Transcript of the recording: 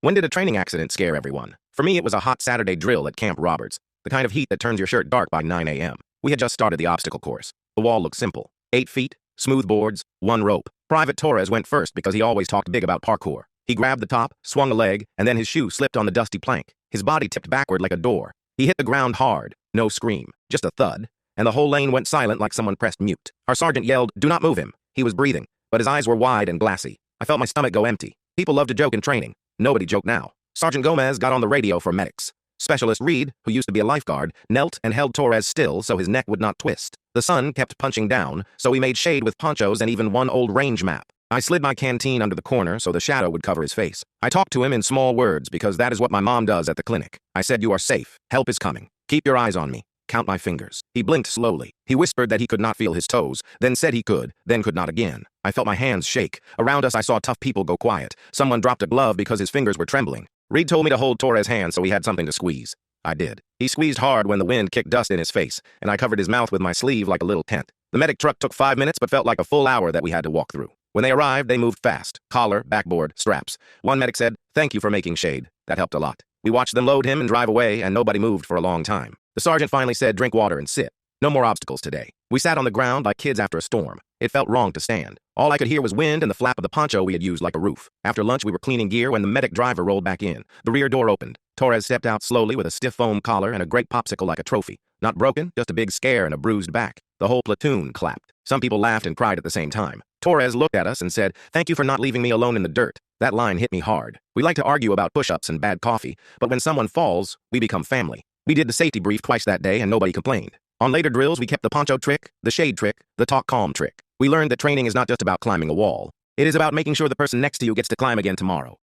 When did a training accident scare everyone? For me, it was a hot Saturday drill at Camp Roberts, the kind of heat that turns your shirt dark by 9 a.m. We had just started the obstacle course. The wall looked simple. 8 feet, smooth boards, 1 rope. Private Torres went first because he always talked big about parkour. He grabbed the top, swung a leg, and then his shoe slipped on the dusty plank. His body tipped backward like a door. He hit the ground hard. No scream, just a thud. And the whole lane went silent like someone pressed mute. Our sergeant yelled, "Do not move him." He was breathing, but his eyes were wide and glassy. I felt my stomach go empty. People love to joke in training. Nobody joked now. Sergeant Gomez got on the radio for medics. Specialist Reed, who used to be a lifeguard, knelt and held Torres still so his neck would not twist. The sun kept punching down, so we made shade with ponchos and even one old range map. I slid my canteen under the corner so the shadow would cover his face. I talked to him in small words because that is what my mom does at the clinic. I said, "You are safe. Help is coming. Keep your eyes on me. Count my fingers." He blinked slowly. He whispered that he could not feel his toes, then said he could, then could not again. I felt my hands shake. Around us I saw tough people go quiet. Someone dropped a glove because his fingers were trembling. Reed told me to hold Torres' hand so he had something to squeeze. I did. He squeezed hard when the wind kicked dust in his face, and I covered his mouth with my sleeve like a little tent. The medic truck took 5 minutes but felt like a full hour that we had to walk through. When they arrived, they moved fast. Collar, backboard, straps. One medic said, "Thank you for making shade." That helped a lot. We watched them load him and drive away, and nobody moved for a long time. The sergeant finally said, "Drink water and sit. No more obstacles today." We sat on the ground like kids after a storm. It felt wrong to stand. All I could hear was wind and the flap of the poncho we had used like a roof. After lunch, we were cleaning gear when the medic driver rolled back in. The rear door opened. Torres stepped out slowly with a stiff foam collar and a great popsicle like a trophy. Not broken, just a big scare and a bruised back. The whole platoon clapped. Some people laughed and cried at the same time. Torres looked at us and said, "Thank you for not leaving me alone in the dirt." That line hit me hard. We like to argue about push-ups and bad coffee, but when someone falls, we become family. We did the safety brief twice that day and nobody complained. On later drills, we kept the poncho trick, the shade trick, the talk calm trick. We learned that training is not just about climbing a wall. It is about making sure the person next to you gets to climb again tomorrow.